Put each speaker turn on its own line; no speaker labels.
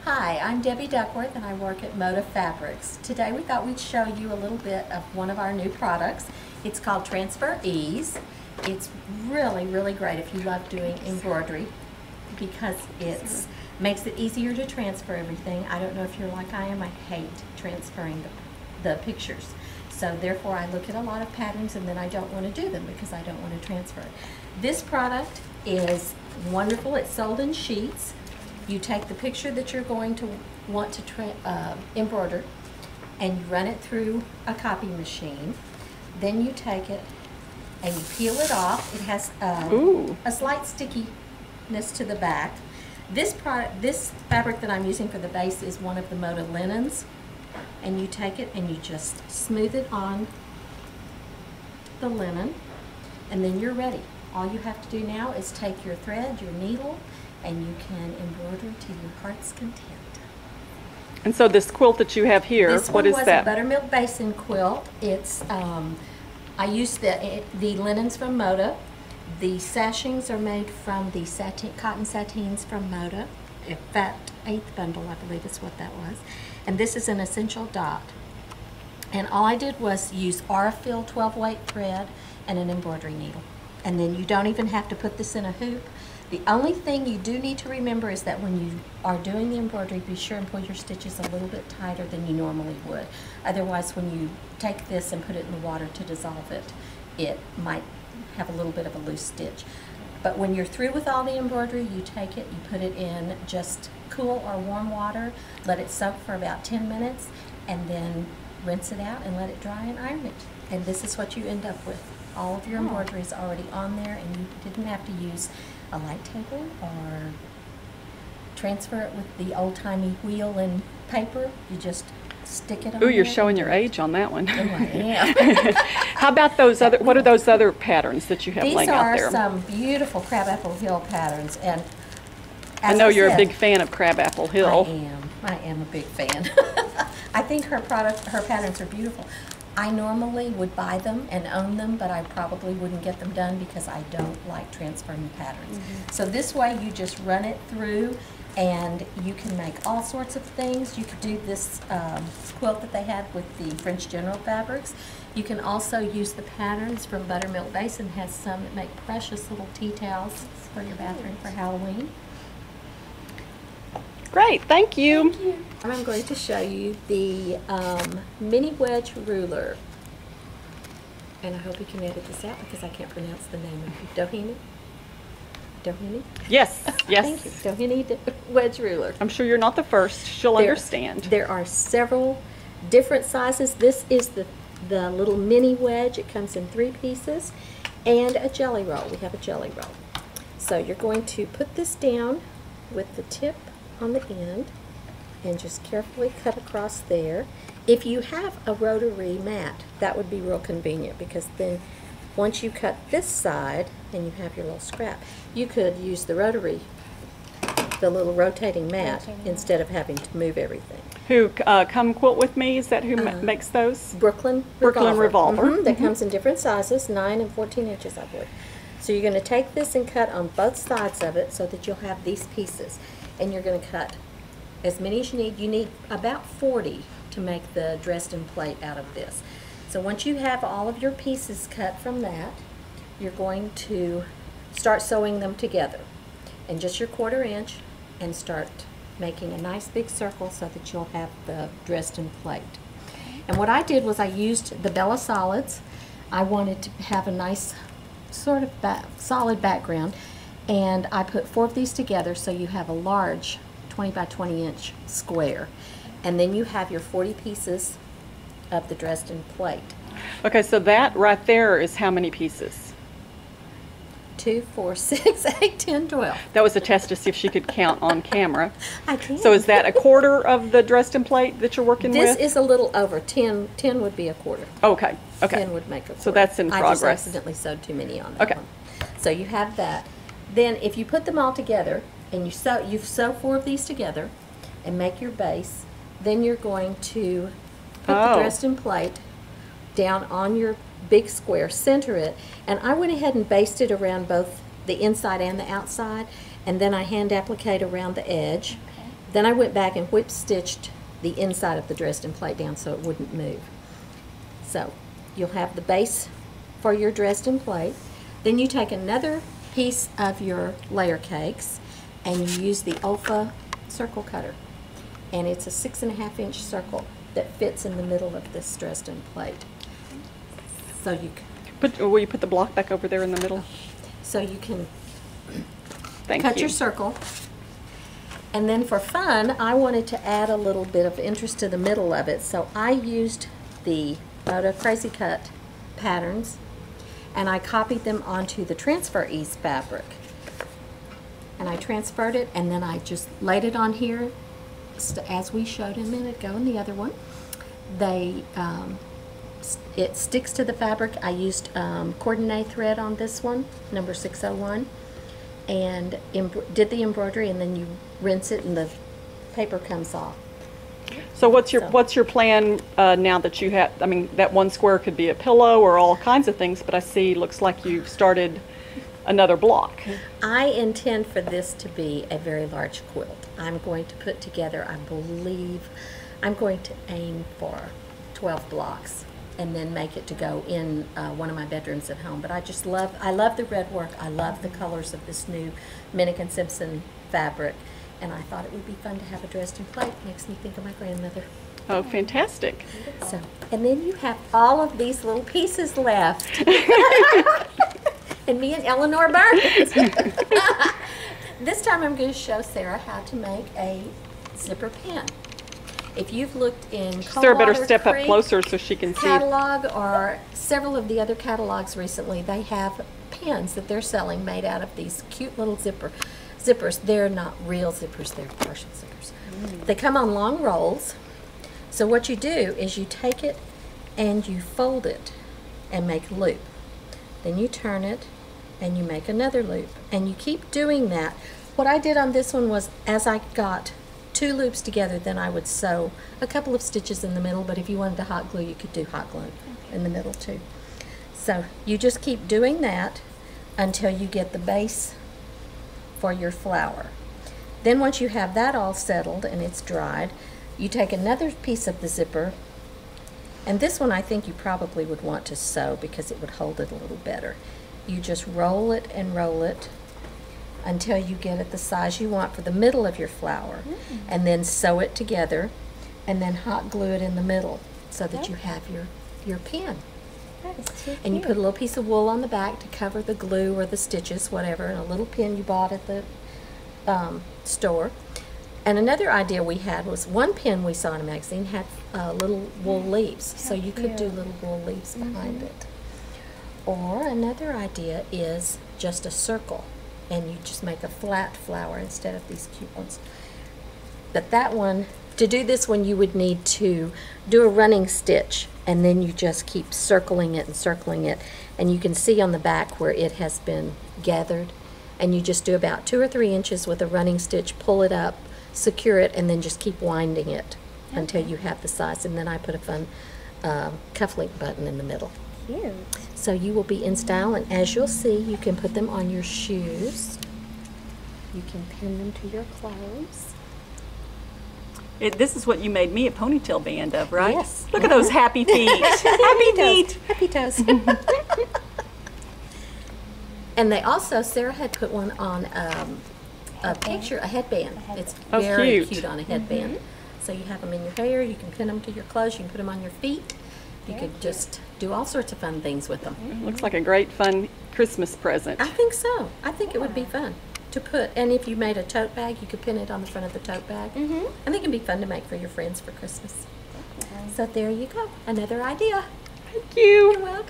Hi, I'm Debbie Duckworth and I work at Moda Fabrics. Today we thought we'd show you a little bit of one of our new products. It's called Transfer Ease. It's really great if you love doing embroidery because it makes it easier to transfer everything. I don't know if you're like I am, I hate transferring the pictures. So therefore I look at a lot of patterns and then I don't want to do them because I don't want to transfer it. This product is wonderful. It's sold in sheets. You take the picture that you're going to want to embroider and you run it through a copy machine. Then you take it and you peel it off. It has a slight stickiness to the back. This fabric that I'm using for the base is one of the Moda linens. And you take it and you just smooth it on the linen and then you're ready. All you have to do now is take your thread, your needle, and you can embroider to your heart's content.
And so this quilt that you have here, what is that? This one was
a buttermilk basin quilt. It's I used the linens from Moda. The sashings are made from the cotton sateens from Moda. That 8th bundle, I believe is what that was. And this is an essential dot. And all I did was use Aurifil 12-weight thread and an embroidery needle. And then you don't even have to put this in a hoop. The only thing you do need to remember is that when you are doing the embroidery, be sure and pull your stitches a little bit tighter than you normally would. Otherwise, when you take this and put it in the water to dissolve it, it might have a little bit of a loose stitch. But when you're through with all the embroidery, you take it, you put it in just cool or warm water, let it soak for about 10 minutes, and then rinse it out and let it dry and iron it. And this is what you end up with. All of your embroidery is already on there, and you didn't have to use a light table or transfer it with the old-timey wheel and paper. You just stick it on.
Ooh, you're showing your age on that one.
Oh, I am.
How about those other, what are those other patterns that you have laying out there?
These are some beautiful Crabapple Hill patterns, and
I know you're a big fan of Crabapple Hill.
I am a big fan. I think her patterns are beautiful. I normally would buy them and own them, but I probably wouldn't get them done because I don't like transferring patterns. So this way you just run it through and you can make all sorts of things. You could do this quilt that they had with the French General fabrics. You can also use the patterns from Buttermilk Basin. Has some that make precious little tea towels for your bathroom for Halloween.
Great, thank you.
Thank you. I'm going to show you the mini wedge ruler. And I hope you can edit this out because I can't pronounce the name of it. Doheny? Doheny?
Yes, yes.
Thank you. Doheny wedge ruler.
I'm sure you're not the first. She'll understand.
There are several different sizes. This is the little mini wedge. It comes in 3 pieces and a jelly roll. We have a jelly roll. So you're going to put this down with the tip on the end and just carefully cut across there. If you have a rotary mat, that would be real convenient because then once you cut this side and you have your little scrap, you could use the little rotating mat instead of having to move everything.
Who Come Quilt With Me, is that who makes those?
Brooklyn Revolver. That comes in different sizes, 9 and 14 inches, I believe. So you're going to take this and cut on both sides of it so that you'll have these pieces. And you're going to cut as many as you need. You need about 40 to make the Dresden plate out of this. So once you have all of your pieces cut from that, you're going to start sewing them together in just your 1/4 inch and start making a nice big circle so that you'll have the Dresden plate. And what I did was I used the Bella Solids. I wanted to have a nice sort of solid background. And I put 4 of these together so you have a large 20 by 20 inch square. And then you have your 40 pieces of the Dresden plate.
Okay, so that right there is how many pieces?
2, 4, 6, 8, 10, 12.
That was a test to see if she could count on camera.
I can.
So is that a 1/4 of the Dresden plate that you're working with?
This is a little over 10. 10 would be a 1/4.
Okay, okay.
10 would make a 1/4.
So that's in progress.
I just accidentally sewed too many on that one. So you have that. Then if you put them all together and you sew 4 of these together and make your base, then you're going to put the Dresden plate down on your big square, center it, and I went ahead and basted around both the inside and the outside, and then I hand appliqued around the edge, then I went back and whip stitched the inside of the Dresden plate down so it wouldn't move. So you'll have the base for your Dresden plate. Then you take another piece of your layer cakes and you use the Olfa circle cutter. And it's a 6.5-inch circle that fits in the middle of this Dresden plate. So you can,
Will you put the block back over there in the middle?
so you can
Thank
cut
you.
your circle. And then for fun, I wanted to add a little bit of interest to the middle of it, so I used the Moda Crazy Cut patterns and I copied them onto the Transfer Ease fabric. And I transferred it and then I just laid it on here as we showed a minute ago in the other one. It sticks to the fabric. I used coordinate thread on this one, number 601, and did the embroidery, and then you rinse it and the paper comes off.
So what's your plan now that you have, I mean, that one square could be a pillow or all kinds of things, but I see looks like you've started another block.
I intend for this to be a very large quilt. I'm going to put together, I believe, I'm going to aim for 12 blocks and then make it to go in one of my bedrooms at home. But I love the red work. I love the colors of this new Minnick & Simpson fabric. And I thought it would be fun to have a Dresden plate. Makes me think of my grandmother.
Oh, fantastic.
So, and then you have all of these little pieces left. And me and Eleanor Burns. This time I'm going to show Sarah how to make a zipper pin. If you've looked in
Sarah better
Coldwater
step up
Creek
closer so she can see.
catalog or several of the other catalogs recently, they have pins that they're selling made out of these cute little zippers. They're not real zippers, they're partial zippers. They come on long rolls. So what you do is you take it and you fold it and make a loop. Then you turn it and you make another loop. And you keep doing that. What I did on this one was, as I got 2 loops together, then I would sew a couple of stitches in the middle, but if you wanted to hot glue, you could do hot glue in the middle too. So you just keep doing that until you get the base for your flower. Then once you have that all settled and it's dried, you take another piece of the zipper, and this one I think you probably would want to sew because it would hold it a little better. You just roll it and roll it until you get it the size you want for the middle of your flower, and then sew it together and then hot glue it in the middle so that you have your pin. And you put a little piece of wool on the back to cover the glue or the stitches, whatever, and a little pin you bought at the store. And another idea we had was one pin we saw in a magazine had little wool leaves, so you could do little wool leaves behind it. Or another idea is just a circle, and you just make a flat flower instead of these cute ones. But that one, to do this one, you would need to do a running stitch, and then you just keep circling it, and you can see on the back where it has been gathered, and you just do about 2 or 3 inches with a running stitch, pull it up, secure it, and then just keep winding it until you have the size. And then I put a fun cufflink button in the middle.
Cute.
So you will be in style, and as you'll see, you can put them on your shoes. You can pin them to your clothes.
This is what you made me a ponytail band of, right?
Yes.
Look at those happy feet. Happy feet.
Happy toes. And they also, Sarah had put one on a picture, a headband. It's
Oh,
very
cute.
cute on a headband. So you have them in your hair, you can pin them to your clothes, you can put them on your feet. You could just do all sorts of fun things with them.
Looks like a great fun Christmas present.
I think so. I think it would be fun to put, and if you made a tote bag, you could pin it on the front of the tote bag. I think it'd be fun to make for your friends for Christmas. So there you go, another idea.
Thank you.
You're welcome.